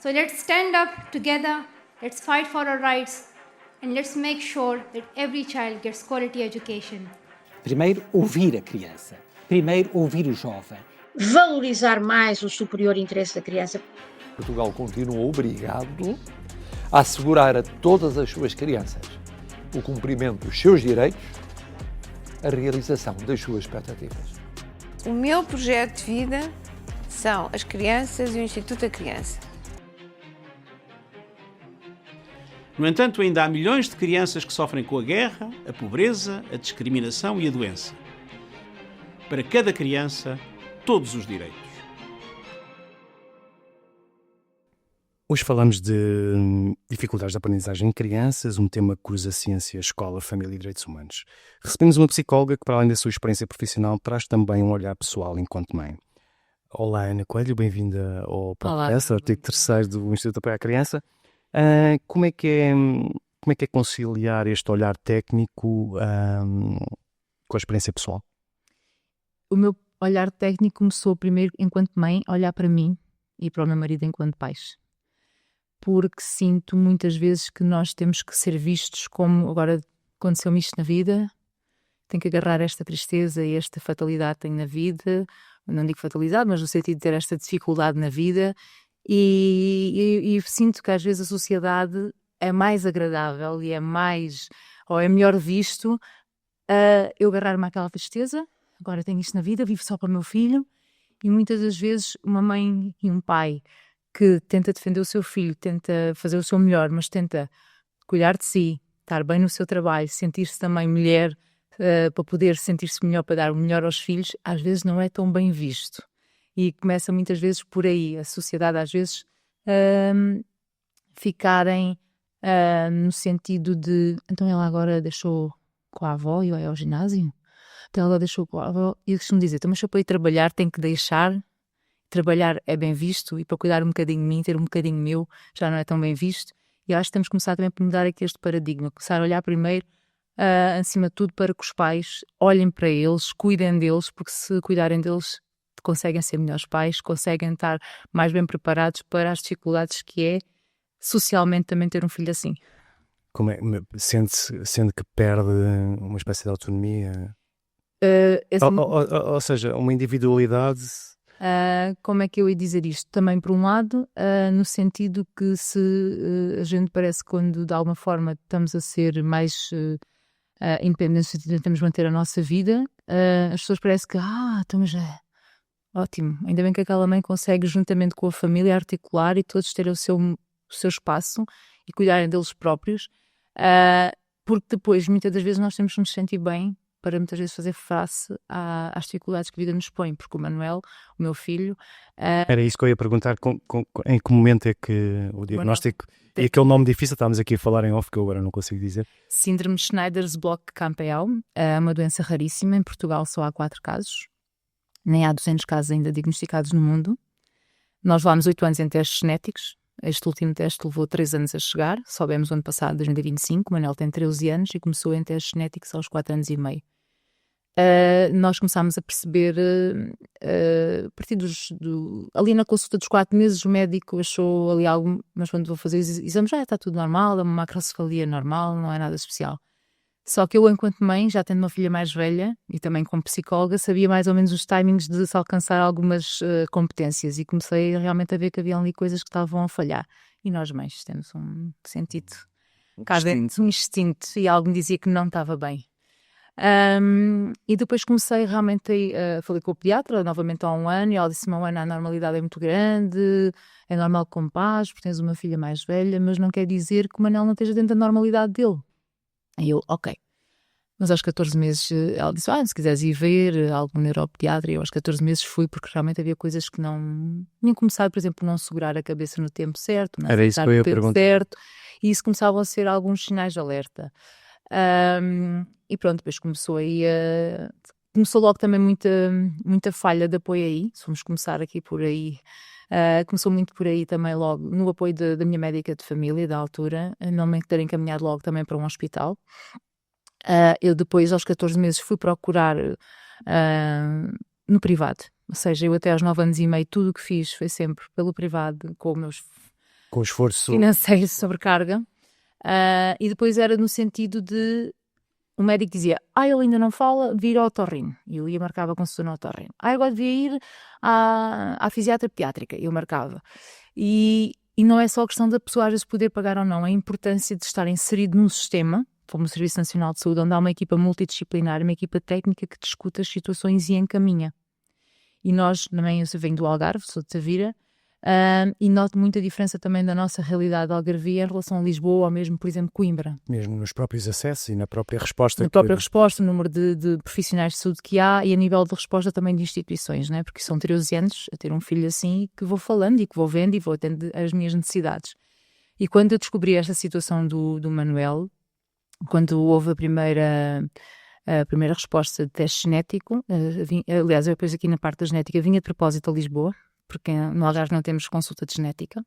So let's stand up together, let's fight for our rights, and let's make sure that every child gets quality education. Primeiro, ouvir a criança. Primeiro, ouvir o jovem. Valorizar mais o superior interesse da criança. Portugal continua obrigado a assegurar a todas as suas crianças o cumprimento dos seus direitos, a realização das suas expectativas. O meu projeto de vida são as crianças e o Instituto da Criança. No entanto, ainda há milhões de crianças que sofrem com a guerra, a pobreza, a discriminação e a doença. Para cada criança, todos os direitos. Hoje falamos de dificuldades de aprendizagem em crianças, um tema que cruza ciência, escola, família e direitos humanos. Recebemos uma psicóloga que, para além da sua experiência profissional, traz também um olhar pessoal enquanto mãe. Olá, Ana Coelho, bem-vinda ao podcast, artigo 3º do Instituto de Apoio à Criança. Como é que é conciliar este olhar técnico com a experiência pessoal? O meu olhar técnico começou primeiro, enquanto mãe, a olhar para mim e para o meu marido enquanto pais. Porque sinto muitas vezes que nós temos que ser vistos como, agora aconteceu-me isto na vida, tenho que agarrar esta tristeza e esta fatalidade que tenho na vida, não digo fatalidade, mas no sentido de ter esta dificuldade na vida, e sinto que às vezes a sociedade é mais agradável e é mais, ou é melhor visto, eu agarrar-me àquela tristeza, agora tenho isto na vida, vivo só para o meu filho, e muitas das vezes uma mãe e um pai que tenta defender o seu filho, tenta fazer o seu melhor, mas tenta cuidar de si, estar bem no seu trabalho, sentir-se também mulher, para poder sentir-se melhor, para dar o melhor aos filhos, às vezes não é tão bem visto. E começa muitas vezes por aí, a sociedade às vezes ficarem no sentido de, então ela agora deixou com a avó e vai ao ginásio? Então ela deixou com a avó, e eu costumo dizer, então, mas se eu para ir trabalhar tenho que deixar. Trabalhar é bem visto e para cuidar um bocadinho de mim, ter um bocadinho meu, já não é tão bem visto. E acho que temos que começar também por mudar aqui este paradigma, começar a olhar primeiro, acima de tudo, para que os pais olhem para eles, cuidem deles, porque se cuidarem deles conseguem ser melhores pais, conseguem estar mais bem preparados para as dificuldades que é socialmente também ter um filho assim. Sente que perde uma espécie de autonomia? Ou seja, uma individualidade... como é que eu ia dizer isto? Também, por um lado, no sentido que se a gente parece que quando de alguma forma estamos a ser mais independentes, tentamos manter a nossa vida, as pessoas parecem que, então já é ótimo, ainda bem que aquela mãe consegue juntamente com a família articular e todos terem o seu espaço e cuidarem deles próprios, porque depois, muitas das vezes, nós temos que nos sentir bem para muitas vezes fazer face às dificuldades que a vida nos põe, porque o Manuel, o meu filho... Era isso que eu ia perguntar, em que momento é que o diagnóstico... E aquele nome difícil, estávamos aqui a falar em off, que eu agora não consigo dizer. Síndrome Schneider-Bloch-Campeau, é uma doença raríssima, em Portugal só há 4 casos, nem há 200 casos ainda diagnosticados no mundo. Nós levámos 8 anos em testes genéticos, este último teste levou 3 anos a chegar, soubemos o ano passado, 2025, o Manuel tem 13 anos e começou em testes genéticos aos 4 anos e meio. Nós começámos a perceber, a partir ali na consulta dos 4 meses, o médico achou ali algo, mas quando vou fazer os exames já está tudo normal, é uma macrocefalia normal, não é nada especial. Só que eu, enquanto mãe, já tendo uma filha mais velha e também como psicóloga, sabia mais ou menos os timings de se alcançar algumas competências e comecei realmente a ver que havia ali coisas que estavam a falhar. E nós mães temos um sentido, um instinto, e algo me dizia que não estava bem. E depois comecei realmente falei com o pediatra novamente há 1 ano e ela disse-me: Ana, a normalidade é muito grande, é normal com paz, porque tens uma filha mais velha, mas não quer dizer que o Manel não esteja dentro da normalidade dele. E eu, ok. Mas aos 14 meses ela disse: se quiseres ir ver algum neuropediatra, e eu aos 14 meses fui, porque realmente havia coisas que não tinham começado, por exemplo, não segurar a cabeça no tempo certo, não era isso que eu ia perguntar. Certo, e isso começavam a ser alguns sinais de alerta. E pronto, depois começou logo também muita falha de apoio aí, se vamos começar aqui por aí. Começou muito por aí também logo, no apoio da minha médica de família da altura, não me ter encaminhado logo também para um hospital. Eu depois, aos 14 meses, fui procurar no privado, ou seja, eu até aos 9 anos e meio tudo o que fiz foi sempre pelo privado, com Com o esforço. financeiro, sobrecarga. E depois era no sentido de o médico dizia, ele ainda não fala, devia ir ao otorrino. E eu ia marcava consulta no otorrino. Agora devia ir à fisiatra pediátrica. Eu marcava. E não é só a questão da pessoa às vezes poder pagar ou não, é a importância de estar inserido num sistema, como o Serviço Nacional de Saúde, onde há uma equipa multidisciplinar, uma equipa técnica que discute as situações e encaminha. E nós, também, eu venho do Algarve, sou de Tavira, e noto muita diferença também da nossa realidade de Algarvia em relação a Lisboa ou mesmo, por exemplo, Coimbra. Mesmo nos próprios acessos e na própria resposta. Na própria resposta, o número de profissionais de saúde que há e a nível de resposta também de instituições, né? Porque são 13 anos a ter um filho assim que vou falando e que vou vendo e vou atendendo às minhas necessidades. E quando eu descobri esta situação do Manuel, quando houve a primeira resposta de teste genético, aliás, eu depois aqui na parte da genética vinha de propósito a Lisboa, porque no Algarve não temos consulta de genética,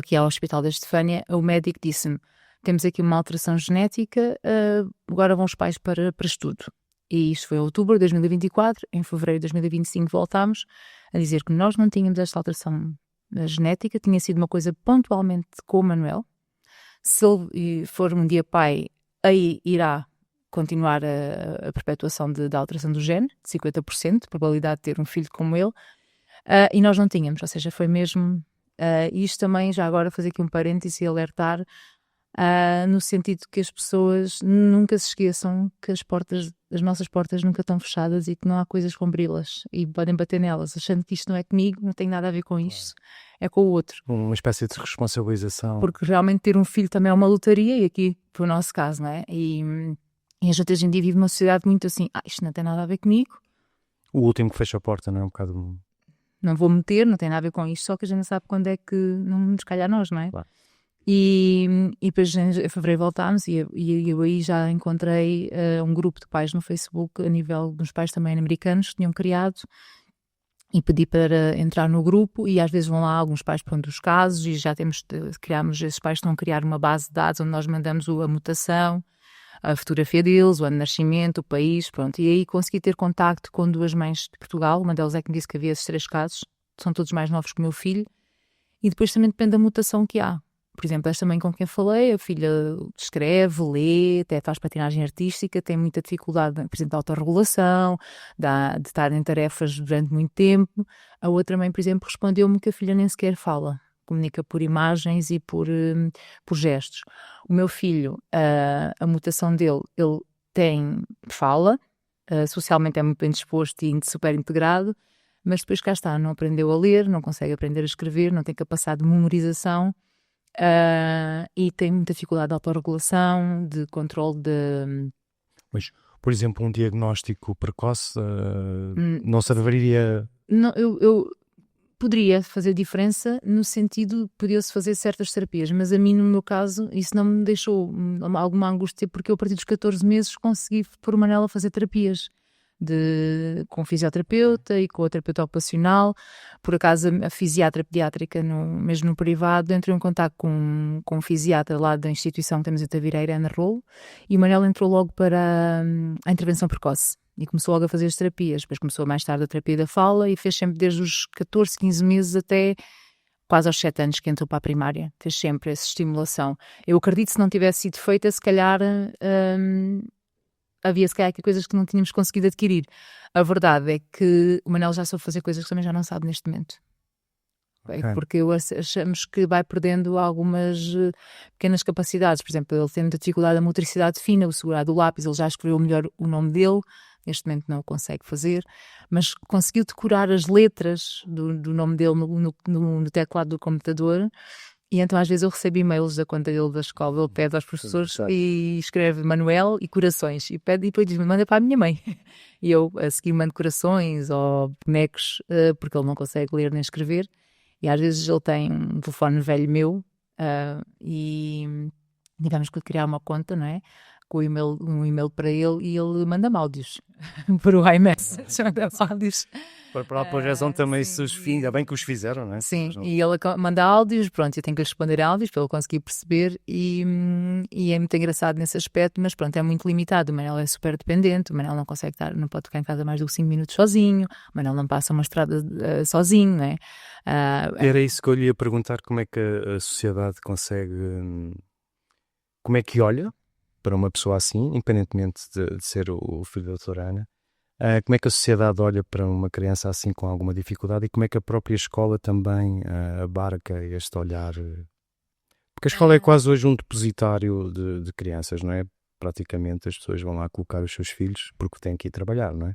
que é o Hospital da Estefânia. O médico disse-me, temos aqui uma alteração genética, agora vão os pais para estudo. E isto foi em outubro de 2024, em fevereiro de 2025 voltámos a dizer que nós não tínhamos esta alteração genética, tinha sido uma coisa pontualmente com o Manuel. Se ele for um dia pai, aí irá continuar a perpetuação da alteração do gene, de 50%, probabilidade de ter um filho como ele, e nós não tínhamos, ou seja, foi mesmo, isto também, já agora fazer aqui um parêntese e alertar, no sentido que as pessoas nunca se esqueçam que as nossas portas nunca estão fechadas e que não há coisas com brilas e podem bater nelas, achando que isto não é comigo, não tem nada a ver com isto, é com o outro. Uma espécie de responsabilização. Porque realmente ter um filho também é uma lotaria, e aqui foi o nosso caso, não é? E a gente hoje em dia vive numa sociedade muito assim, isto não tem nada a ver comigo. O último que fecha a porta, não é? Um bocado... Não vou meter, não tem nada a ver com isto, só que a gente não sabe quando é que não nos calhar nós, não é? Claro. E depois em fevereiro voltámos e eu aí já encontrei um grupo de pais no Facebook, a nível dos pais também americanos, que tinham criado, e pedi para entrar no grupo, e às vezes vão lá alguns pais pondo os casos, e já criámos, esses pais estão a criar uma base de dados onde nós mandamos a mutação, a fotografia deles, o ano de nascimento, o país, pronto. E aí consegui ter contacto com duas mães de Portugal, uma delas é que me disse que havia esses 3 casos, são todos mais novos que o meu filho, e depois também depende da mutação que há. Por exemplo, esta mãe com quem falei, a filha escreve, lê, até faz patinagem artística, tem muita dificuldade, por exemplo, de autorregulação, de estar em tarefas durante muito tempo. A outra mãe, por exemplo, respondeu-me que a filha nem sequer fala, comunica por imagens e por gestos. O meu filho, a mutação dele, ele fala, socialmente é muito bem disposto e super integrado, mas depois cá está, não aprendeu a ler, não consegue aprender a escrever, não tem capacidade de memorização, e tem muita dificuldade de autorregulação, de controle de... Mas, por exemplo, um diagnóstico precoce não serviria... Não, eu poderia fazer diferença no sentido de podia-se fazer certas terapias, mas a mim, no meu caso, isso não me deixou alguma angústia, porque eu, a partir dos 14 meses, consegui pôr uma nela a fazer terapias com fisioterapeuta e com a terapeuta ocupacional. Por acaso, a fisiatra pediátrica, mesmo no privado, entrei em contato com um fisiatra lá da instituição que temos em Tavireira, Ana Rolo, e o Manel entrou logo para a intervenção precoce e começou logo a fazer as terapias. Depois começou mais tarde a terapia da fala e fez sempre desde os 14, 15 meses até quase aos 7 anos que entrou para a primária. Fez sempre essa estimulação. Eu acredito que se não tivesse sido feita, se calhar... havia se calhar aqui coisas que não tínhamos conseguido adquirir. A verdade é que o Manel já soube fazer coisas que também já não sabe neste momento. Okay. Porque achamos que vai perdendo algumas pequenas capacidades. Por exemplo, ele tem muita dificuldade da motricidade fina, o segurar do lápis, ele já escreveu melhor o nome dele, neste momento não o consegue fazer, mas conseguiu decorar as letras do nome dele no teclado do computador. E então às vezes eu recebo e-mails da conta dele da escola, ele pede aos professores e escreve Manuel e corações, e depois diz-me, manda para a minha mãe. E eu a seguir mando corações ou bonecos, porque ele não consegue ler nem escrever, e às vezes ele tem um telefone velho meu, e tivemos que criar uma conta, não é? com um e-mail para ele e ele manda-me áudios para o iMessage, manda-me áudios. Para a projeção também, se os filhos, ainda bem que os fizeram, não é? Sim, e ele manda áudios, pronto, eu tenho que lhe responder áudios para ele conseguir perceber e é muito engraçado nesse aspecto, mas pronto, é muito limitado. O Manel é super dependente, o Manel não consegue não pode ficar em casa mais do que 5 minutos sozinho, o Manel não passa uma estrada sozinho, não é? Era isso que eu lhe ia perguntar, como é que a sociedade consegue, como é que olha para uma pessoa assim, independentemente de ser o filho da doutora Ana, como é que a sociedade olha para uma criança assim com alguma dificuldade e como é que a própria escola também abarca este olhar? Porque a escola é quase hoje um depositário de crianças, não é? Praticamente as pessoas vão lá colocar os seus filhos porque têm que ir trabalhar, não é?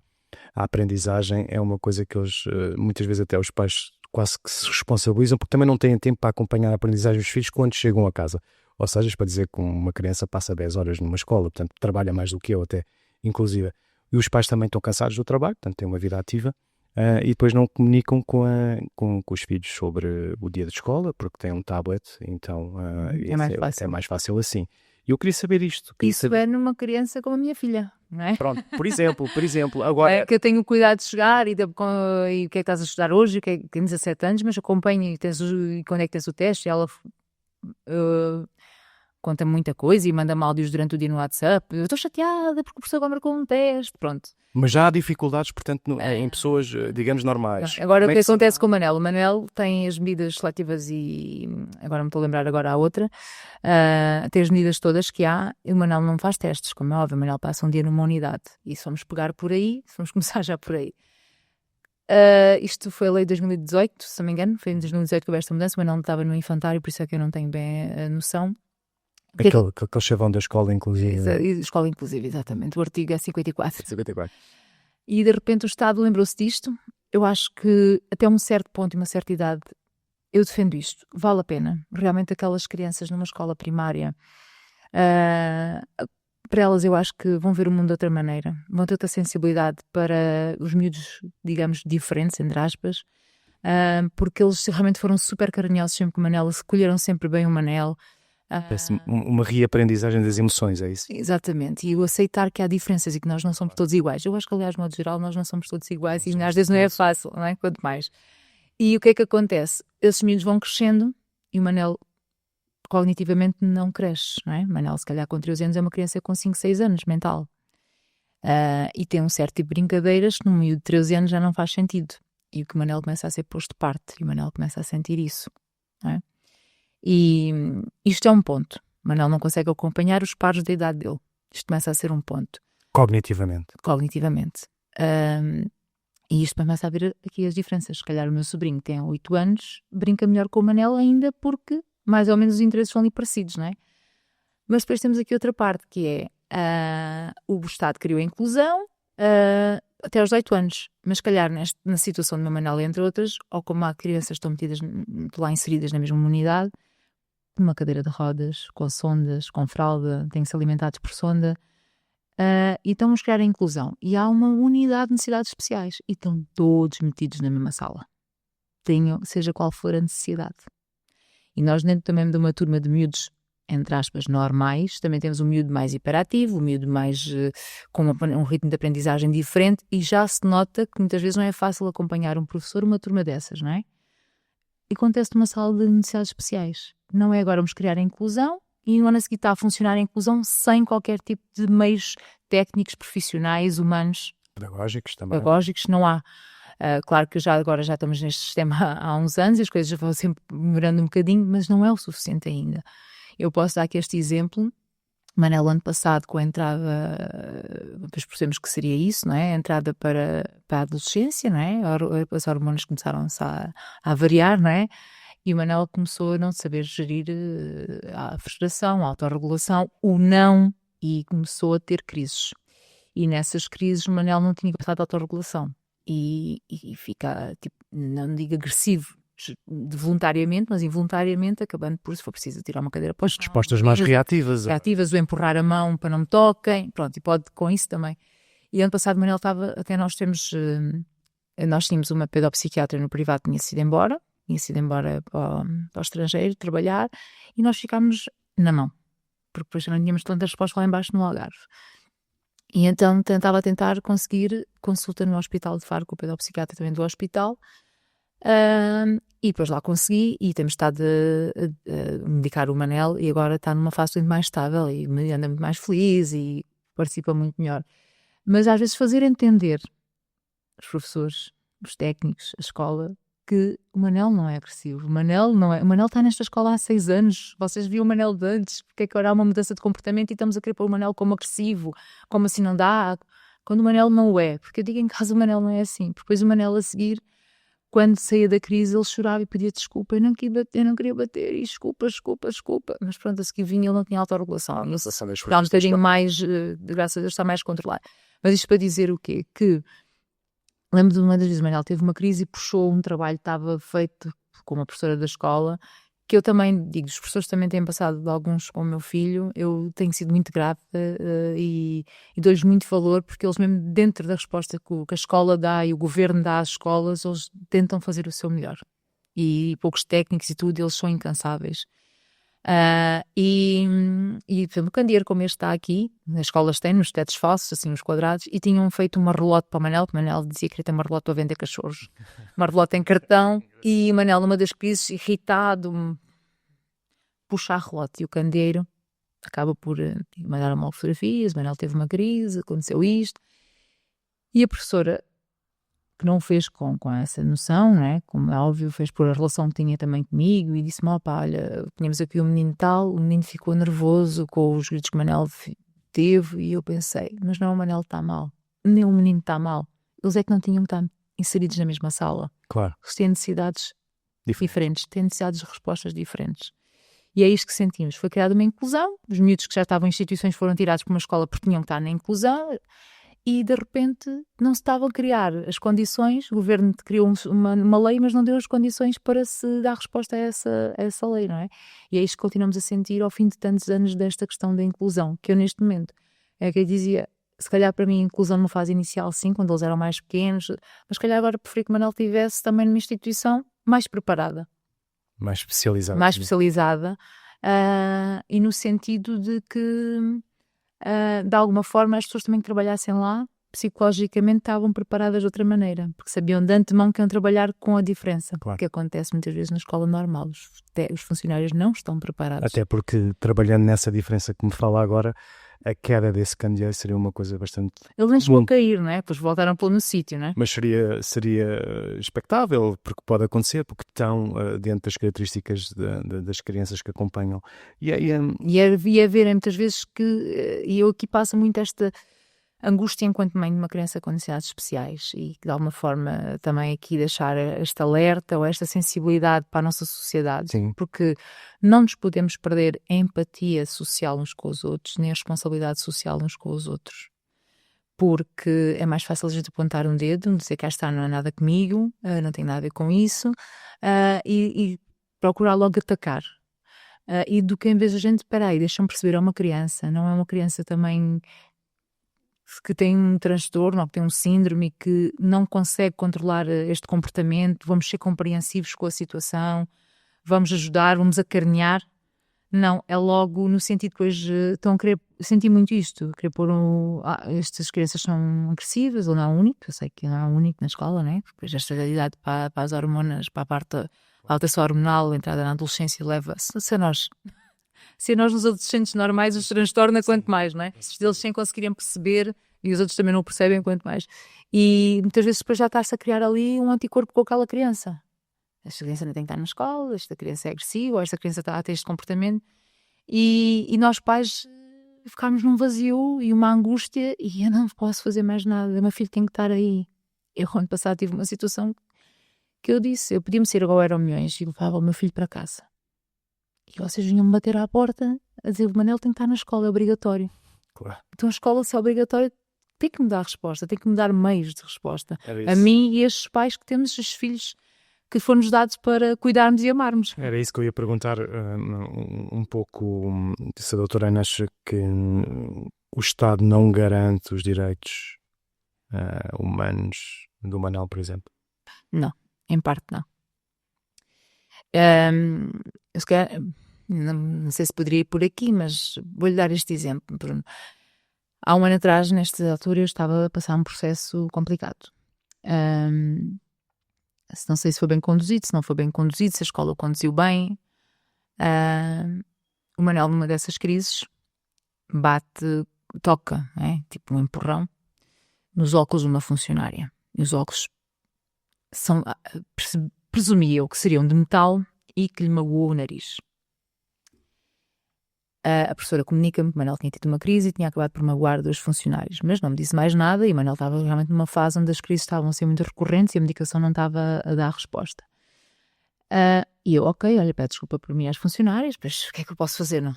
A aprendizagem é uma coisa que eles, muitas vezes até os pais quase que se responsabilizam porque também não têm tempo para acompanhar a aprendizagem dos filhos quando chegam a casa. Ou seja, para dizer que uma criança passa 10 horas numa escola, portanto trabalha mais do que eu até, inclusive. E os pais também estão cansados do trabalho, portanto têm uma vida ativa, e depois não comunicam com os filhos sobre o dia de escola, porque têm um tablet, então É mais fácil. é mais fácil assim. E eu queria saber isto. Isso é numa criança como a minha filha, não é? Pronto, por exemplo, agora... É que eu tenho cuidado de chegar e o que é que estás a estudar hoje, tem 17 anos, mas acompanha e quando é que tens o teste, e ela conta-me muita coisa e manda-me áudios durante o dia no WhatsApp. Eu estou chateada porque o professor agora marcou um teste, pronto. Mas já há dificuldades, portanto, em pessoas, digamos, normais. Agora, o que se- acontece com o Manel? O Manel tem as medidas seletivas e agora me estou a lembrar agora a outra. Tem as medidas todas que há e o Manel não faz testes, como é óbvio. O Manel passa um dia numa unidade e se vamos pegar por aí, se vamos começar já por aí. Isto foi a lei de 2018, se não me engano, foi em 2018 que houve esta mudança. O Manel não estava no infantário, por isso é que eu não tenho bem a noção. Aquele chavão da escola, inclusive. Escola inclusive, exatamente. O artigo é 54. 54. E de repente o Estado lembrou-se disto. Eu acho que até um certo ponto e uma certa idade eu defendo isto. Vale a pena. Realmente aquelas crianças numa escola primária, para elas eu acho que vão ver o mundo de outra maneira. Vão ter outra sensibilidade para os miúdos, digamos, diferentes, entre aspas, porque eles realmente foram super carinhosos sempre com o Manel, escolheram sempre bem o Manel. Parece uma reaprendizagem das emoções, é isso? Exatamente, e o aceitar que há diferenças e que nós não somos todos iguais. Eu acho que, aliás, de modo geral, nós não somos todos iguais e às vezes não é fácil, não é? Quanto mais. E o que é que acontece? Esses miúdos vão crescendo e o Manel cognitivamente não cresce, não é? O Manel, se calhar, com 13 anos é uma criança com 5, 6 anos, mental. E tem um certo tipo de brincadeiras que num miúdo de 13 anos já não faz sentido. E o que o Manel começa a ser posto de parte e o Manel começa a sentir isso, não é? E isto é um ponto. O Manel não consegue acompanhar os pares da idade dele. Isto começa a ser um ponto. Cognitivamente. E isto começa a ver aqui as diferenças. Se calhar o meu sobrinho tem 8 anos, brinca melhor com o Manel ainda porque mais ou menos os interesses são ali parecidos, não é? Mas depois temos aqui outra parte que é o Estado criou a inclusão até aos 18 anos, mas se calhar na situação do meu Manel, entre outras, ou como há crianças que estão metidas lá inseridas na mesma unidade, numa cadeira de rodas, com sondas, com fralda, têm que ser alimentados por sonda, e estamos a criar a inclusão. E há uma unidade de necessidades especiais e estão todos metidos na mesma sala. Seja qual for a necessidade. E nós dentro também de uma turma de miúdos, entre aspas, normais, também temos um miúdo mais hiperativo, um miúdo mais com um ritmo de aprendizagem diferente e já se nota que muitas vezes não é fácil acompanhar um professor uma turma dessas, não é? E acontece numa sala de necessidades especiais. Não é agora vamos criar a inclusão e no ano a seguir está a funcionar a inclusão sem qualquer tipo de meios técnicos, profissionais, humanos. Pedagógicos também. Pedagógicos, não há. Claro que agora já estamos neste sistema há uns anos e as coisas já vão sempre melhorando um bocadinho, mas não é o suficiente ainda. Eu posso dar aqui este exemplo. Manel, ano passado, com a entrada, depois percebemos que seria isso, não é? A entrada para a adolescência, não é? As hormonas começaram-se a variar, não é? E o Manel começou a não saber gerir a frustração, a autorregulação, o não, e começou a ter crises. E nessas crises o Manel não tinha capacidade de autorregulação. E fica, tipo, não digo agressivo, voluntariamente, mas involuntariamente, acabando por, se for preciso, tirar uma cadeira para os Respostas mais reativas. o empurrar a mão para não me toquem, pronto, e pode com isso também. E ano passado, Manel estava, até nós tínhamos uma pedopsiquiatra no privado que tinha sido embora para o estrangeiro trabalhar, e nós ficámos na mão, porque depois não tínhamos tanta resposta lá embaixo no Algarve. E então tentava conseguir consulta no Hospital de Faro, com o pedopsiquiatra também do hospital, e depois lá consegui, e temos estado a medicar o Manel, e agora está numa fase muito mais estável, e anda muito mais feliz, e participa muito melhor. Mas às vezes fazer entender os professores, os técnicos, a escola, que o Manel não é agressivo. O Manel está nesta escola há 6 anos. Vocês viam o Manel de antes. Porque é que agora há uma mudança de comportamento e estamos a querer pôr o Manel como agressivo? Como assim não dá? Quando o Manel não o é. Porque eu digo em casa o Manel não é assim. Porque depois o Manel a seguir, quando saía da crise, ele chorava e pedia desculpa. Eu não queria bater. E desculpa. Mas pronto, a seguir vinha, ele não tinha autorregulação. Está um bocadinho mais, graças a Deus, está mais controlado. Mas isto para dizer o quê? Que lembro de uma das vezes, o Manel teve uma crise e puxou um trabalho que estava feito com uma professora da escola, que eu também digo, os professores também têm passado de alguns com o meu filho, eu tenho sido muito grata e dou-lhes muito valor, porque eles mesmo dentro da resposta que a escola dá e o governo dá às escolas, eles tentam fazer o seu melhor. E poucos técnicos e tudo, eles são incansáveis. Por exemplo, o candeeiro como este está aqui, nas escolas têm, nos tetos falsos, assim, nos quadrados, e tinham feito uma relote para o Manel, porque o Manel dizia que queria ter uma relote para vender cachorros. Uma relote em cartão, e o Manel, numa das crises, irritado, puxa a relote, e o candeeiro acaba por mandar uma fotografias, o Manel teve uma crise, aconteceu isto, e a professora, que não fez com essa noção, né? Como é óbvio, fez por a relação que tinha também comigo, e disse-me, olha, tínhamos aqui um menino tal, o menino ficou nervoso com os gritos que o Manel teve, e eu pensei, mas não, o Manel está mal, nem o menino está mal, eles é que não tinham que estar inseridos na mesma sala. Claro. Eles têm necessidades diferentes, têm necessidades de respostas diferentes. E é isto que sentimos. Foi criada uma inclusão, os miúdos que já estavam em instituições foram tirados para uma escola porque tinham que estar na inclusão, e de repente não se estavam a criar as condições, o governo criou uma lei, mas não deu as condições para se dar resposta a essa lei, não é? E é isto que continuamos a sentir ao fim de tantos anos desta questão da inclusão, que eu neste momento, é que eu dizia, se calhar para mim a inclusão numa fase inicial sim, quando eles eram mais pequenos, mas se calhar agora preferia que o Manel estivesse também numa instituição mais preparada. Mais especializada. Mais especializada, e no sentido de que de alguma forma as pessoas também que trabalhassem lá psicologicamente estavam preparadas de outra maneira, porque sabiam de antemão que iam trabalhar com a diferença, Claro. que acontece muitas vezes na escola normal, os funcionários não estão preparados. Até porque, trabalhando nessa diferença que me fala agora, a queda desse candeeiro seria uma coisa bastante... Ele nem chegou a cair, não é? Depois voltaram a pôr no sítio, não é? Mas seria expectável, porque pode acontecer, porque estão dentro das características das crianças que acompanham. E havia ver muitas vezes que, e eu aqui passo muito esta angústia enquanto mãe de uma criança com necessidades especiais, e que de alguma forma também aqui deixar este alerta ou esta sensibilidade para a nossa sociedade. Sim. Porque não nos podemos perder a empatia social uns com os outros, nem a responsabilidade social uns com os outros. Porque é mais fácil a gente apontar um dedo, dizer que está, não é nada comigo, não tem nada a ver com isso, e procurar logo atacar. E do que em vez de a gente, peraí, deixa-me perceber, é uma criança, não é uma criança também que tem um transtorno ou que tem um síndrome e que não consegue controlar este comportamento, vamos ser compreensivos com a situação, vamos ajudar, vamos acarinhar. Não, é logo no sentido que hoje estão a querer, senti muito isto, querer pôr estas crianças são agressivas, ou não é o único, eu sei que não é o único na escola, né? Depois esta realidade para as hormonas, para a parte da alteração hormonal, a entrada na adolescência leva, se nós nos adolescentes normais os transtorna, quanto mais, não é? Se eles sem conseguirem perceber e os outros também não o percebem, quanto mais. E muitas vezes depois já está-se a criar ali um anticorpo com aquela criança. Esta criança não tem que estar na escola, esta criança é agressiva, ou esta criança está a ter este comportamento. E nós pais ficámos num vazio e uma angústia, e eu não posso fazer mais nada, o meu filho tem que estar aí. Eu, ano passado, tive uma situação que eu disse, eu podia-me ser igual ao Milhões e levava o meu filho para casa. E vocês vinham-me bater à porta a dizer, o Manel tem que estar na escola, é obrigatório. Claro. Então a escola, se é obrigatória, tem que me dar resposta, tem que me dar meios de resposta. A mim e a estes pais que temos os filhos que foram-nos dados para cuidarmos e amarmos. Era isso que eu ia perguntar um pouco, se a doutora Ana acha que o Estado não garante os direitos humanos do Manel, por exemplo? Não, em parte não. Se calhar, Não sei se poderia ir por aqui, mas vou-lhe dar este exemplo, Bruno. Há um ano atrás, nesta altura, eu estava a passar um processo complicado. Não sei se foi bem conduzido, se não foi bem conduzido, se a escola o conduziu bem. O Manel, numa dessas crises, toca, tipo um empurrão, nos óculos de uma funcionária. E os óculos presumia eu que seriam de metal e que lhe magoou o nariz. A professora comunica-me que o Manel tinha tido uma crise e tinha acabado por magoar 2 funcionários, mas não me disse mais nada e o Manel estava realmente numa fase onde as crises estavam a ser muito recorrentes e a medicação não estava a dar resposta. E eu, ok, olha, peço desculpa por mim às funcionárias, mas o que é que eu posso fazer? Não?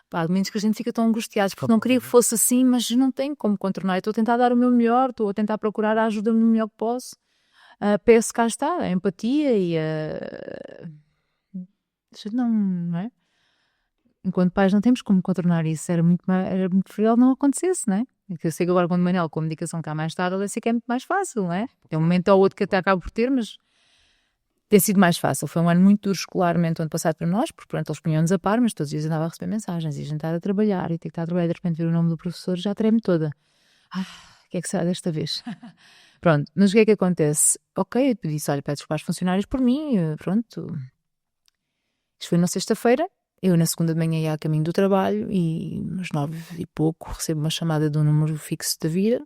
Pá, de menos que a gente fica tão angustiados, porque não queria que fosse assim, mas não tenho como contornar. Eu estou a tentar dar o meu melhor, estou a tentar procurar a ajuda no melhor que posso. Peço, cá está, a empatia e não é? Enquanto pais não temos como contornar isso, era muito preferível não acontecesse, não é? Eu sei que agora quando o Manel com a medicação cá mais tarde, eu sei que é muito mais fácil, não é? Tem um momento ou outro que até acabo por ter, mas tem sido mais fácil. Foi um ano muito duro escolarmente, o ano passado para nós, porque pronto, eles punham-nos a par, mas todos os dias andava a receber mensagens e a gente estava a trabalhar e ter que estar a trabalhar e de repente ver o nome do professor já treme toda. O que é que será desta vez? Pronto, mas o que é que acontece? Ok, eu disse, olha, peço desculpa aos funcionários por mim, pronto. Isto foi na sexta-feira. Eu na segunda de manhã ia a caminho do trabalho e às 9 e pouco recebo uma chamada de um número fixo da Vira,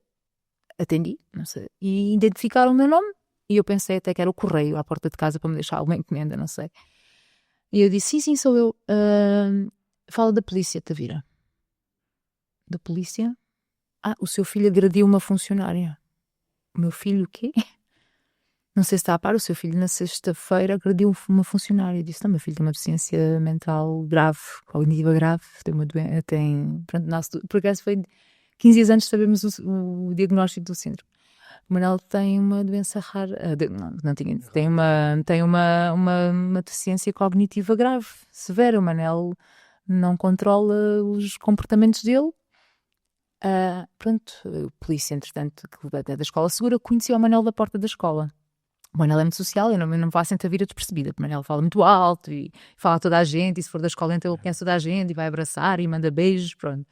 atendi, não sei, e identificaram o meu nome e eu pensei até que era o correio à porta de casa para me deixar alguma encomenda, não sei. E eu disse, sim, sou eu. Fala da polícia, Tavira. Da polícia? O seu filho agrediu uma funcionária. O meu filho o quê? Não sei se está a par, o seu filho na sexta-feira agrediu uma funcionária. Eu disse, não, meu filho tem uma deficiência mental grave, cognitiva grave, tem uma doença, pronto, por acaso foi 15 dias antes de sabermos o diagnóstico do síndrome. O Manel tem uma doença rara, tem uma deficiência cognitiva grave, severa. O Manel não controla os comportamentos dele. Pronto, a polícia, entretanto, que da escola segura, conhecia o Manel da porta da escola. O Manel é muito social, eu não vou sentar a vir despercebida. O Manel fala muito alto e fala a toda a gente, e se for da escola então ele conhece toda a gente e vai abraçar e manda beijos, pronto.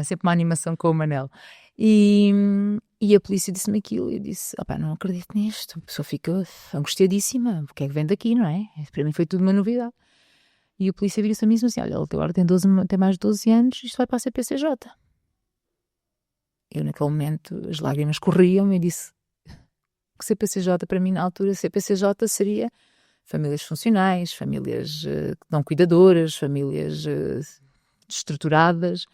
Sempre uma animação com o Manel. E a polícia disse-me aquilo e eu disse, não acredito nisto. A pessoa fica angustiadíssima, o que é que vem daqui, não é? Para mim foi tudo uma novidade. E a polícia vira-se a mim e disse assim, olha, ele agora tem mais de 12 anos, isto vai para a CPCJ. Eu naquele momento as lágrimas corriam e disse, CPCJ para mim na altura, CPCJ seria famílias funcionais, famílias não cuidadoras, famílias estruturadas.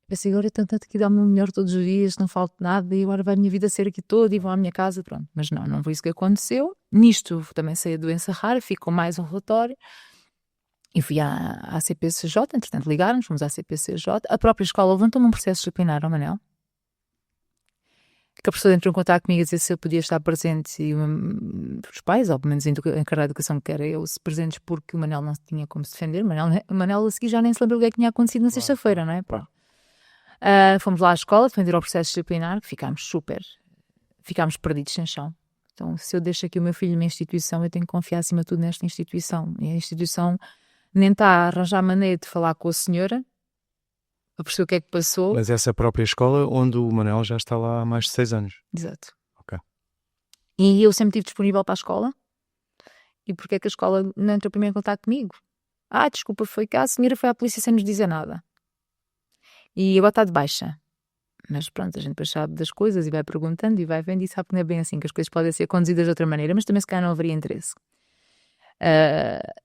Pensei, agora eu tenho tanto que dar o meu melhor todos os dias, não falta nada e agora vai a minha vida ser aqui toda e vão à minha casa, pronto. Mas não foi isso que aconteceu. Nisto também sei a doença rara, ficou mais um relatório e fui à CPCJ, entretanto ligaram-nos, fomos à CPCJ, a própria escola levantou-me um processo disciplinar ao Manel, que a professora entrou em contato comigo a dizer se eu podia estar presente e os pais, ou pelo menos encarar a educação que era eu, se presentes, porque o Manel não tinha como se defender. O Manel a seguir já nem se lembra o que é que tinha acontecido na sexta-feira, não é? Fomos lá à escola, defender o processo disciplinar, que ficámos perdidos sem chão. Então, se eu deixo aqui o meu filho numa instituição, eu tenho que confiar acima de tudo nesta instituição. E a instituição nem está a arranjar maneira de falar com a senhora, a perceber o que é que passou. Mas essa própria escola onde o Manel já está lá há mais de 6 anos. Exato. Ok. E eu sempre estive disponível para a escola. E porque é que a escola não entrou primeiro em contato comigo? Desculpa, foi cá, a senhora foi à polícia sem nos dizer nada. E agora está de baixa. Mas pronto, a gente depois sabe das coisas e vai perguntando e vai vendo e sabe que não é bem assim, que as coisas podem ser conduzidas de outra maneira, mas também se calhar não haveria interesse.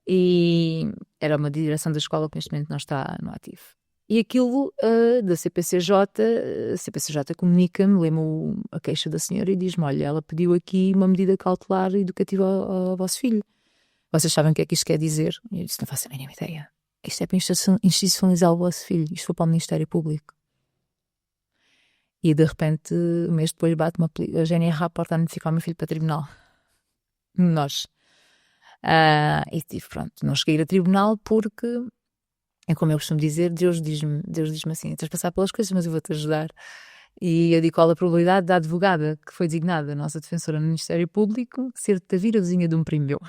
E era uma direção da escola que neste momento não está no ativo. E aquilo da CPCJ, a CPCJ comunica-me, lê-me a queixa da senhora e diz-me, olha, ela pediu aqui uma medida cautelar educativa ao vosso filho. Vocês sabem o que é que isto quer dizer? E eu disse, não faço a mínima ideia. Isto é para institucionalizar o vosso filho. Isto foi para o Ministério Público. E de repente, um mês depois, bate-me a GNR à porta a notificar o meu filho para tribunal. Nós. E pronto, não cheguei a ir a tribunal porque... É como eu costumo dizer, Deus diz-me assim, tens de passar pelas coisas, mas eu vou-te ajudar. E eu digo qual a probabilidade da advogada que foi designada a nossa defensora no Ministério Público ser Tavira, vizinha de um primo meu.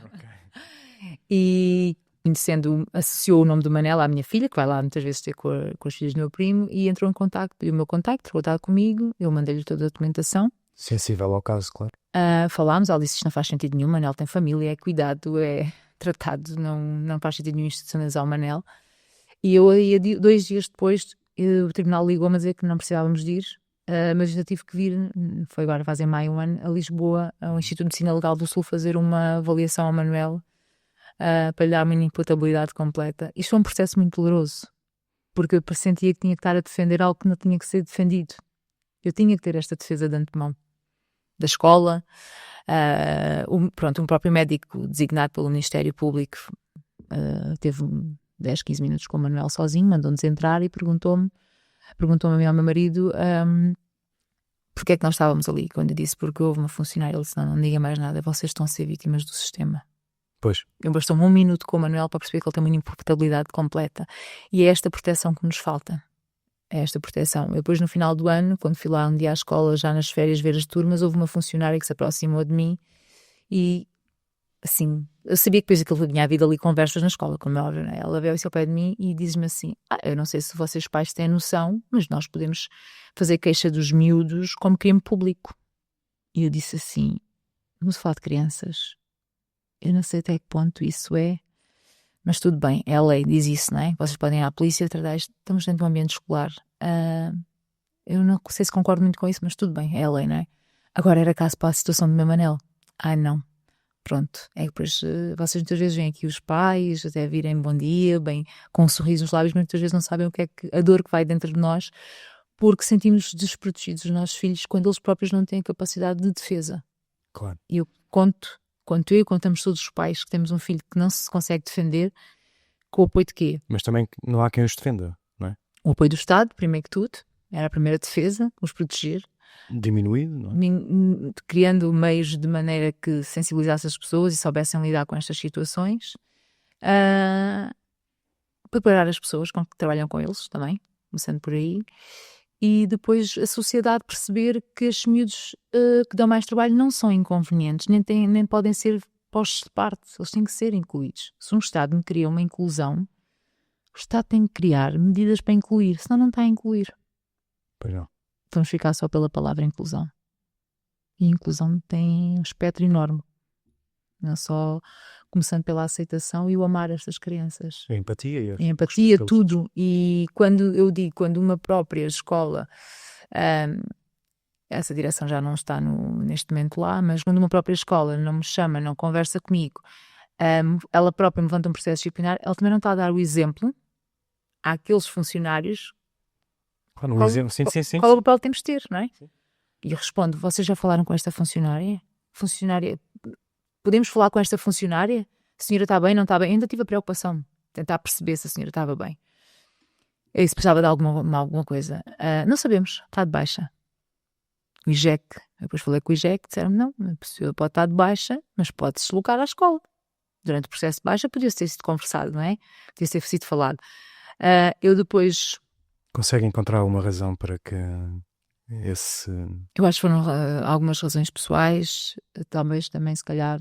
Okay. E conhecendo, associou o nome do Manel à minha filha, que vai lá muitas vezes ter com as filhas do meu primo, e entrou em contacto, pediu o meu contacto, trocou contato comigo, eu mandei-lhe toda a documentação. Sensível ao caso, claro. Falámos, ela disse: isto não faz sentido nenhum, Manel tem família, é cuidado, é tratado, não faz sentido nenhum institucionalizar o Manel. E eu aí, 2 dias depois, o tribunal ligou-me a dizer que não precisávamos de ir, mas eu tive que vir, foi agora fazem maio um ano, a Lisboa, ao Instituto de Medicina Legal do Sul, fazer uma avaliação ao Manuel, para lhe dar uma imputabilidade completa. Isto foi um processo muito doloroso, porque eu pressentia que tinha que estar a defender algo que não tinha que ser defendido. Eu tinha que ter esta defesa de antemão da escola. Um próprio médico designado pelo Ministério Público teve 10, 15 minutos com o Manuel sozinho, mandou-nos entrar e perguntou-me a mim e ao meu marido porque é que nós estávamos ali. Quando eu disse porque houve uma funcionária, ele disse: não diga mais nada, vocês estão a ser vítimas do sistema. Pois. Eu bastou-me 1 minuto com o Manuel para perceber que ele tem uma imputabilidade completa, e é esta proteção que nos falta. É esta proteção. Eu depois, no final do ano, quando fui lá um dia à escola, já nas férias, ver as turmas, houve uma funcionária que se aproximou de mim e, assim, eu sabia que depois aquilo tinha havido ali conversas na escola, como é óbvio, né? Ela veio-se ao pé de mim e diz-me assim: eu não sei se vocês pais têm noção, mas nós podemos fazer queixa dos miúdos como crime público. E eu disse assim: vamos falar de crianças? Eu não sei até que ponto isso é, mas tudo bem, é a lei, diz isso, não é? Vocês podem ir à polícia, estamos dentro de um ambiente escolar. Eu não sei se concordo muito com isso, mas tudo bem, é a lei, não é? Agora era caso para a situação do meu Manel. Não. Pronto, é que depois vocês muitas vezes vêm aqui os pais, até virem bom dia, bem, com um sorriso nos lábios, mas muitas vezes não sabem o que é que a dor que vai dentro de nós, porque sentimos desprotegidos os nossos filhos quando eles próprios não têm capacidade de defesa. Claro. E eu contamos todos os pais que temos um filho que não se consegue defender, com o apoio de quê? Mas também não há quem os defenda, não é? O apoio do Estado, primeiro que tudo, era a primeira defesa, os proteger. Diminuído, não é? Criando meios de maneira que sensibilizasse as pessoas e soubessem lidar com estas situações. Preparar as pessoas que trabalham com eles também, começando por aí. E depois a sociedade perceber que estes miúdos que dão mais trabalho não são inconvenientes, nem podem ser postos de parte, eles têm que ser incluídos. Se um Estado me cria uma inclusão, o Estado tem que criar medidas para incluir, senão não está a incluir. Pois não. Vamos ficar só pela palavra inclusão. E a inclusão tem um espectro enorme. Não só começando pela aceitação e o amar estas crianças. A empatia. A empatia, tudo. E quando eu digo, quando uma própria escola, essa direção já não está neste momento lá, mas quando uma própria escola não me chama, não conversa comigo, ela própria me levanta um processo disciplinar, ela também não está a dar o exemplo àqueles funcionários. Claro, um exemplo. Sim. Qual é o papel que temos de ter, não é? Sim. E eu respondo: vocês já falaram com esta funcionária? Podemos falar com esta funcionária? A senhora está bem, não está bem? Eu ainda tive a preocupação de tentar perceber se a senhora estava bem. E se precisava de alguma coisa. Não sabemos, está de baixa. O IJEC, depois falei com o IJEC, disseram-me: não, a pessoa pode estar de baixa, mas pode se deslocar à escola. Durante o processo de baixa podia ter sido conversado, não é? Podia ter sido falado. Eu depois... Consegue encontrar alguma razão para que esse... Eu acho que foram algumas razões pessoais, talvez também, se calhar,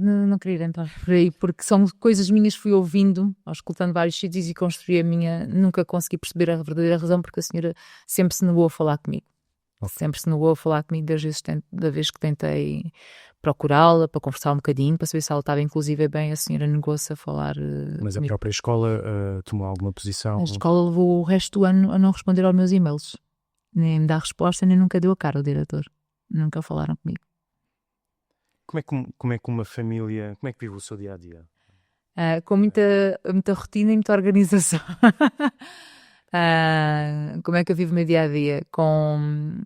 não queria entrar por aí, porque são coisas minhas que fui ouvindo, escutando vários sítios e construí a minha, nunca consegui perceber a verdadeira razão, porque a senhora sempre se negou a falar comigo. Okay. Sempre se negou a falar comigo da vez que tentei procurá-la para conversar um bocadinho, para saber se ela estava inclusive bem, a senhora negou-se a falar. Mas comigo. A própria escola tomou alguma posição? A escola levou o resto do ano a não responder aos meus e-mails. Nem me dá resposta, nem nunca deu a cara o diretor. Nunca falaram comigo. Como é que uma família... Como é que vive o seu dia-a-dia? Com muita rotina e muita organização. Como é que eu vivo o meu dia-a-dia?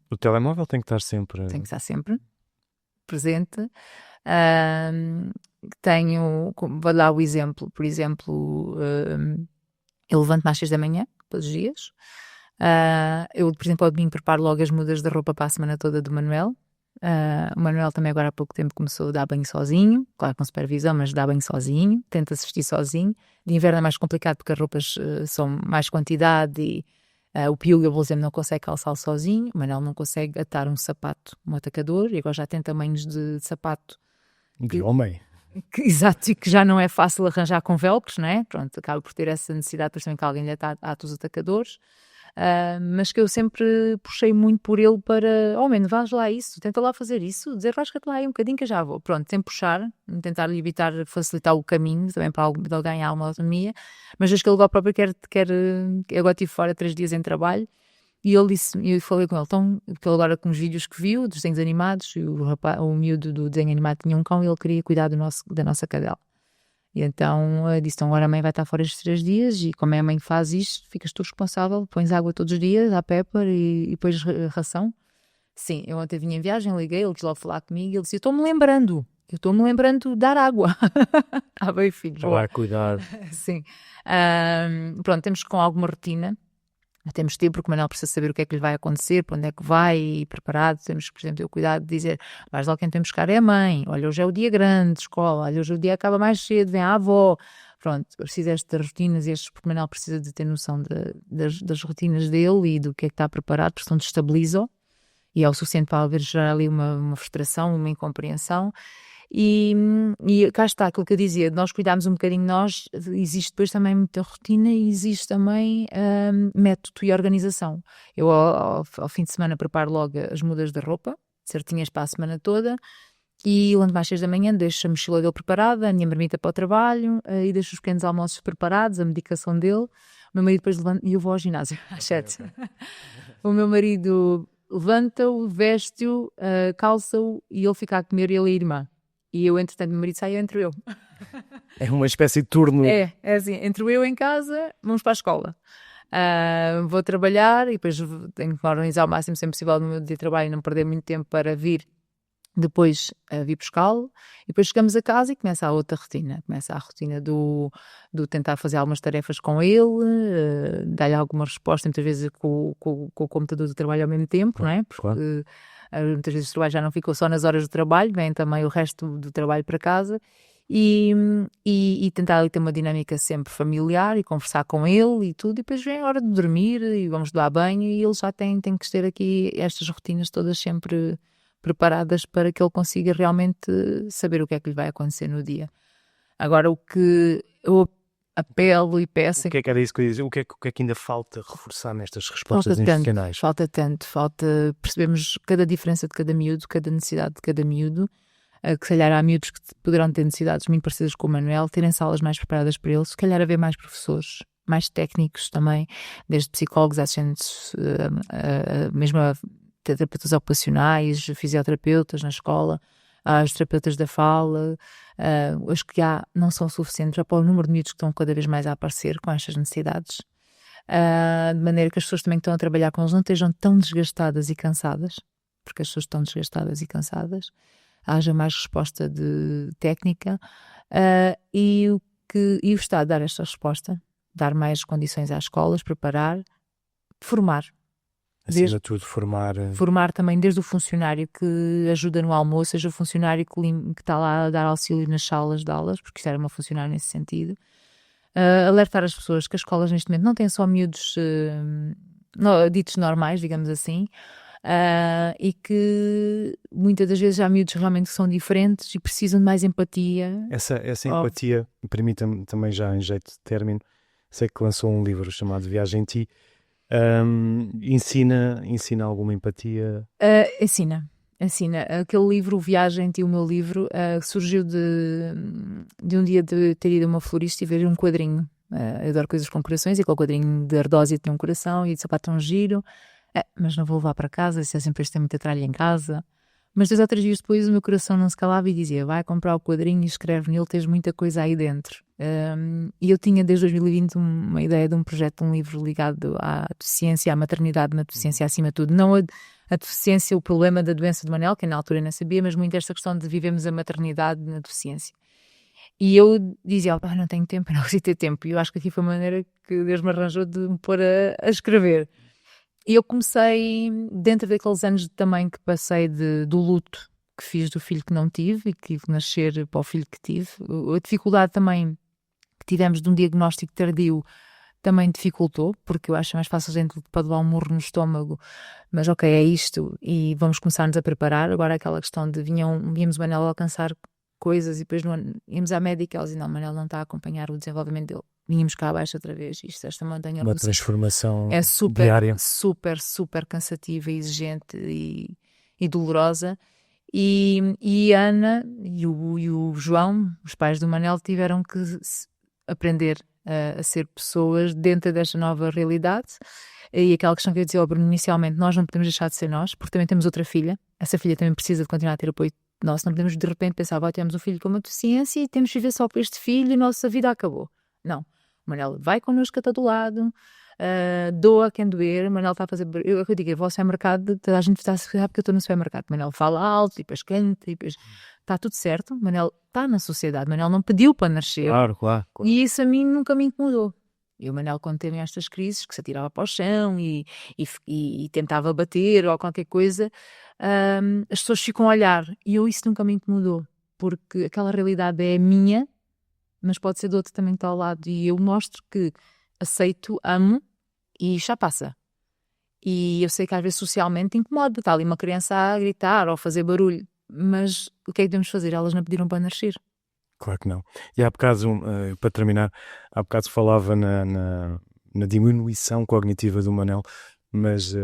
O telemóvel tem que estar sempre... Tem que estar sempre presente. Vou dar o exemplo. Por exemplo, eu levanto-me às 6 da manhã, todos os dias. Eu, por exemplo, ao domingo preparo logo as mudas de roupa para a semana toda do Manuel. O Manuel também agora há pouco tempo começou a dar banho sozinho, claro com supervisão, mas dá banho sozinho, tenta se vestir sozinho. De inverno é mais complicado porque as roupas são mais quantidade e o Piuga, por exemplo, não consegue calçá-lo sozinho. O Manuel não consegue atar um sapato, um atacador, e agora já tem tamanhos de sapato de homem. Exato, e que já não é fácil arranjar com velcros, não é? Pronto, acaba por ter essa necessidade, depois também que alguém lhe ata os atacadores. Mas que eu sempre puxei muito por ele para, menos, vais lá isso, tenta lá fazer isso, desenrasca-te lá aí um bocadinho que eu já vou. Pronto, sempre puxar, tentar lhe evitar, facilitar o caminho também para ele ganhar uma autonomia, mas desde que ele agora próprio quer, eu agora estive fora 3 dias em trabalho, e ele disse, eu falei com ele, então, porque ele agora com os vídeos que viu, dos desenhos animados, e o miúdo do desenho animado tinha um cão e ele queria cuidar da nossa cadela. E então disse, então agora a mãe vai estar fora estes 3 dias e como é a mãe que faz isto, ficas tu responsável, pões água todos os dias, dá pepper e depois ração. Sim, eu ontem vinha em viagem, liguei, ele quis logo falar comigo e ele disse, eu estou-me lembrando de dar água. Ah, bem filho. Vai cuidar. Sim. Pronto, temos com alguma rotina. Temos tempo, porque o Manel precisa saber o que é que lhe vai acontecer, para onde é que vai, e preparado. Temos, por exemplo, ter o cuidado de dizer, vais lá quem tem buscar é a mãe, olha, hoje é o dia grande de escola, olha, hoje o dia acaba mais cedo, vem a avó. Pronto, precisa destas rotinas, porque o Manel precisa de ter noção das rotinas dele e do que é que está preparado, porque senão destabiliza-o, e é o suficiente para haver já ali uma frustração, uma incompreensão. E cá está aquilo que eu dizia, nós cuidarmos um bocadinho de nós, existe depois também muita rotina e existe também método e organização. Eu ao fim de semana preparo logo as mudas de roupa, certinhas para a semana toda, e levanto mais 6 da manhã, deixo a mochila dele preparada, a minha marmita para o trabalho, e deixo os pequenos almoços preparados, a medicação dele. O meu marido depois levanta, e eu vou ao ginásio às 7. O meu marido levanta-o, veste-o, calça-o, e ele fica a comer, ele e a irmã. E eu, entretanto, meu marido sai, entro eu. É uma espécie de turno. É assim, entro eu em casa, vamos para a escola. Vou trabalhar e depois tenho que me organizar o máximo sempre possível no meu dia de trabalho e não perder muito tempo para vir depois vir buscá-lo. E depois chegamos a casa e começa a outra rotina. Começa a rotina do tentar fazer algumas tarefas com ele, dar-lhe alguma resposta, muitas vezes com o computador do trabalho ao mesmo tempo, não é? Porque Claro. Muitas vezes o trabalho já não ficou só nas horas do trabalho, vem também o resto do trabalho para casa e tentar ali ter uma dinâmica sempre familiar e conversar com ele e tudo, e depois vem a hora de dormir e vamos dar banho e ele já tem que ter aqui estas rotinas todas sempre preparadas para que ele consiga realmente saber o que é que lhe vai acontecer no dia. Agora, o que eu apelo e peço... O que é que era isso que eu ia dizer? O que é que ainda falta reforçar nestas respostas institucionais? Falta percebermos cada diferença de cada miúdo, cada necessidade de cada miúdo, que se calhar há miúdos que poderão ter necessidades muito parecidas com o Manuel, terem salas mais preparadas para eles, se calhar haver mais professores, mais técnicos também, desde psicólogos, assistentes, mesmo terapeutas ocupacionais, fisioterapeutas na escola, os terapeutas da fala, os que há não são suficientes já para o número de miúdos que estão cada vez mais a aparecer com estas necessidades, de maneira que as pessoas também que estão a trabalhar com eles não estejam tão desgastadas e cansadas, porque as pessoas estão desgastadas e cansadas, haja mais resposta de técnica, e o Estado dar esta resposta, dar mais condições às escolas, preparar, formar. Acima de tudo, formar também desde o funcionário que ajuda no almoço, seja o funcionário que está lá a dar auxílio nas salas de aulas, porque isto era uma funcionária nesse sentido. Alertar as pessoas que as escolas neste momento não têm só miúdos ditos normais, digamos assim, e que muitas das vezes há miúdos realmente que são diferentes e precisam de mais empatia. Essa empatia, permita-me também já em jeito de término, sei que lançou um livro chamado Viagem em Ti. Ensina alguma empatia? Ensina. Aquele livro, o Viagem em Ti, o meu livro, surgiu de um dia de ter ido a uma florista e ver um quadrinho. Eu adoro coisas com corações, e aquele quadrinho de Ardósia tinha um coração e disse, pá, tão giro, mas não vou levar para casa, se é sempre este tem muita tralha em casa. Mas 2 ou 3 dias depois o meu coração não se calava e dizia, vai comprar o quadrinho e escreve nele, tens muita coisa aí dentro. E eu tinha desde 2020 uma ideia de um projeto, de um livro ligado à deficiência, à maternidade na deficiência acima de tudo. Não a deficiência, o problema da doença de Manel, que na altura eu não sabia, mas muito esta questão de vivemos a maternidade na deficiência. E eu dizia, não tenho tempo, não consigo ter tempo. E eu acho que aqui foi a maneira que Deus me arranjou de me pôr a escrever. E eu comecei, dentro daqueles anos também que passei do luto que fiz do filho que não tive e que tive que nascer para o filho que tive, a dificuldade também que tivemos de um diagnóstico tardio também dificultou, porque eu acho mais fácil a gente pode levar um murro no estômago, mas ok, é isto, e vamos começar-nos a preparar. Agora aquela questão de víamos o Manel alcançar coisas e depois íamos à médica e ela dizia, não, Manel não está a acompanhar o desenvolvimento dele. Vínhamos cá abaixo outra vez, esta montanha Uma russa transformação é super, diária. super cansativa, exigente e dolorosa. E a Ana e o João, os pais do Manel, tiveram que aprender a ser pessoas dentro desta nova realidade. E aquela questão que eu dizia ao Bruno inicialmente, nós não podemos deixar de ser nós, porque também temos outra filha. Essa filha também precisa de continuar a ter apoio nosso. Não podemos de repente pensar, temos um filho com uma deficiência e temos de viver só por este filho e a nossa vida acabou. Não. O Manel vai connosco a todo lado, doa quem doer. O Manel está a fazer. Eu digo, eu vou ao supermercado, toda a gente está a se porque eu estou no supermercado. O Manel fala alto, e depois canta, e depois está tudo certo. O Manel está na sociedade. O Manel não pediu para nascer. Claro. E isso a mim nunca me incomodou. E o Manel, quando teve estas crises, que se atirava para o chão e tentava bater ou qualquer coisa, as pessoas ficam a olhar. E isso nunca me incomodou, porque aquela realidade é minha, mas pode ser do outro também que está ao lado. E eu mostro que aceito, amo e já passa. E eu sei que às vezes socialmente incomoda. Está ali uma criança a gritar ou a fazer barulho. Mas o que é que devemos fazer? Elas não pediram para nascer. Claro que não. E há bocado, para terminar, há bocado falava na diminuição cognitiva do Manel, mas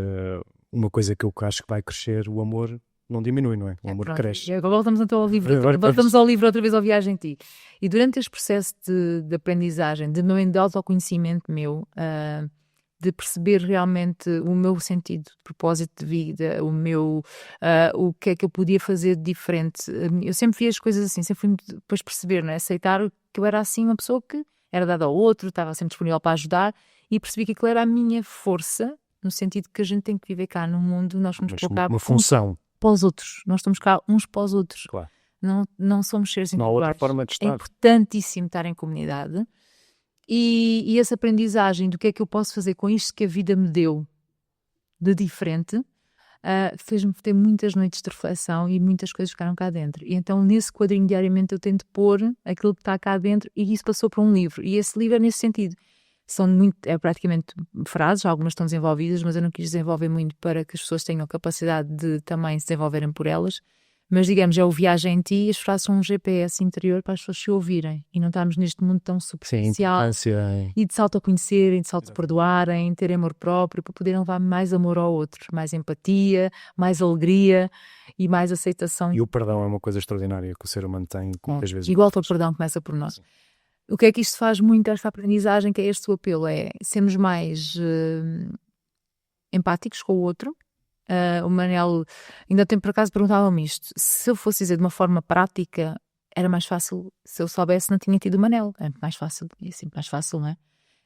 uma coisa que eu acho que vai crescer, o amor não diminui, não é? O amor cresce. E agora voltamos então ao livro, voltamos ao livro outra vez, ao Viagem em Ti. E durante este processo de aprendizagem, de autoconhecimento meu, de perceber realmente o meu sentido, de propósito de vida, o que é que eu podia fazer de diferente. Eu sempre vi as coisas assim, sempre fui depois perceber, não é? Aceitar que eu era assim uma pessoa que era dada ao outro, estava sempre disponível para ajudar e percebi que aquilo era a minha força, no sentido que a gente tem que viver cá no mundo, nós vamos colocar uma função para os outros, nós estamos cá uns para os outros. Claro. Não somos seres Não há individuais. outra forma de estar. É importantíssimo estar em comunidade. E essa aprendizagem do que é que eu posso fazer com isto que a vida me deu de diferente, fez-me ter muitas noites de reflexão e muitas coisas ficaram cá dentro. E então nesse quadrinho diariamente eu tento pôr aquilo que está cá dentro e isso passou para um livro. E esse livro é nesse sentido. É praticamente frases, algumas estão desenvolvidas, mas eu não quis desenvolver muito para que as pessoas tenham a capacidade de também se desenvolverem por elas. Mas, digamos, é o Viagem em Ti e as frases são um GPS interior para as pessoas se ouvirem e não estarmos neste mundo tão superficial. E de se autoconhecerem, de se autoperdoarem, terem amor próprio para poderem levar mais amor ao outro, mais empatia, mais alegria e mais aceitação. E o perdão é uma coisa extraordinária que o ser humano tem, às vezes. Igual o perdão começa por nós. Sim. O que é que isto faz muito, esta aprendizagem, que é este o apelo, é sermos mais empáticos com o outro. O Manel, ainda tem por acaso perguntava-me isto, se eu fosse dizer de uma forma prática, era mais fácil, se eu soubesse não tinha tido o Manel, é mais fácil, é sempre mais fácil, não é?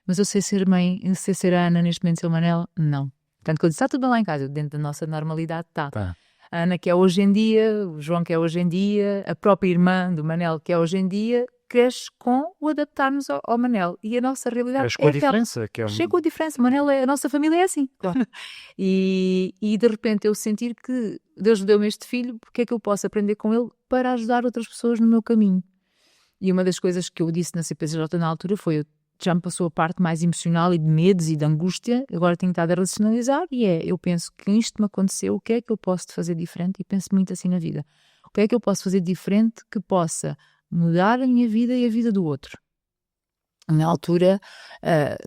Mas eu sei ser mãe, sei ser a Ana neste momento, ser o Manel, não. Portanto, quando está tudo bem lá em casa, dentro da nossa normalidade, está. A Ana que é hoje em dia, o João que é hoje em dia, a própria irmã do Manel que é hoje em dia, cresce com o adaptar-nos ao Manel. E a nossa realidade cresce com a diferença. Chega com a diferença. Manel a nossa família é assim. Claro. E de repente eu sentir que Deus me deu-me este filho, porque é que eu posso aprender com ele para ajudar outras pessoas no meu caminho. E uma das coisas que eu disse na CPCJ na altura foi, já me passou a parte mais emocional e de medos e de angústia, agora tenho estado a racionalizar e eu penso que isto me aconteceu, o que é que eu posso fazer diferente? E penso muito assim na vida. O que é que eu posso fazer diferente que possa mudar a minha vida e a vida do outro? Na altura,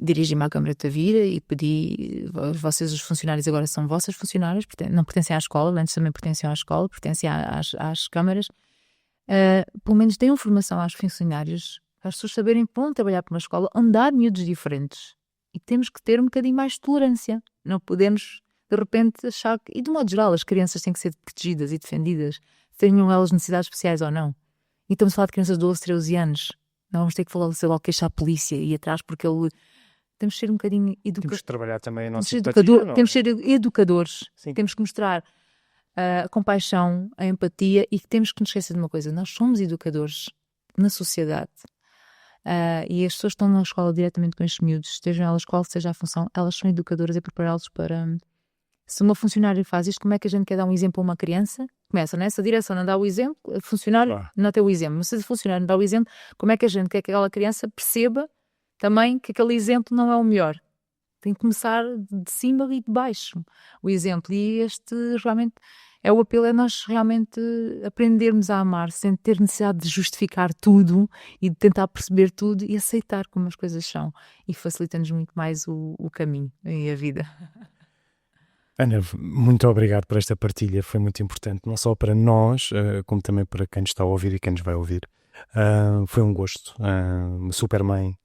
dirigi-me à Câmara de Tavira e pedi, vocês os funcionários agora são vossas funcionárias, não pertencem à escola, antes também pertenciam à escola, pertencem às câmaras, pelo menos deem formação aos funcionários, para as pessoas saberem que vão trabalhar para uma escola onde há miúdos diferentes. E temos que ter um bocadinho mais de tolerância. Não podemos, de repente, achar que... E de modo geral, as crianças têm que ser protegidas e defendidas, tenham elas necessidades especiais ou não. E estamos a falar de crianças de 12, 13 anos. Não vamos ter que falar, sei lá, queixar a polícia e ir atrás, porque temos que ser um bocadinho educadores. Temos que trabalhar também a nossa temos que ser educadores. Sim. Temos que mostrar a compaixão, a empatia e que temos que nos esquecer de uma coisa. Nós somos educadores na sociedade. E as pessoas que estão na escola diretamente com estes miúdos, estejam elas qual seja a função, elas são educadoras e prepará-los para... Se uma funcionária faz isto, como é que a gente quer dar um exemplo a uma criança? Começa nessa direção, não dá o exemplo, o funcionário não tem o exemplo. Mas se o funcionário não dá o exemplo, como é que a gente quer que aquela criança perceba também que aquele exemplo não é o melhor? Tem que começar de cima e de baixo o exemplo. E realmente, o apelo é nós realmente aprendermos a amar sem ter necessidade de justificar tudo e de tentar perceber tudo e aceitar como as coisas são, e facilita-nos muito mais o caminho e a vida. Ana, muito obrigado por esta partilha, foi muito importante, não só para nós, como também para quem nos está a ouvir e quem nos vai ouvir. Foi um gosto, super mãe,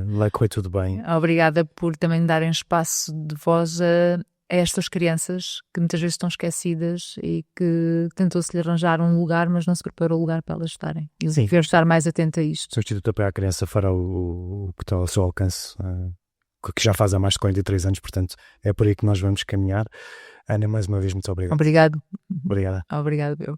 lá correu tudo bem. Obrigada por também darem espaço de voz a estas crianças que muitas vezes estão esquecidas e que tentou-se-lhe arranjar um lugar, mas não se preparou o lugar para elas estarem. E eu quero estar mais atento a isto. O Instituto de Apoio à Criança fará o que está ao seu alcance, que já faz há mais de 43 anos, portanto é por aí que nós vamos caminhar. Ana, mais uma vez, muito obrigado. Obrigado. Obrigada. Obrigado, eu.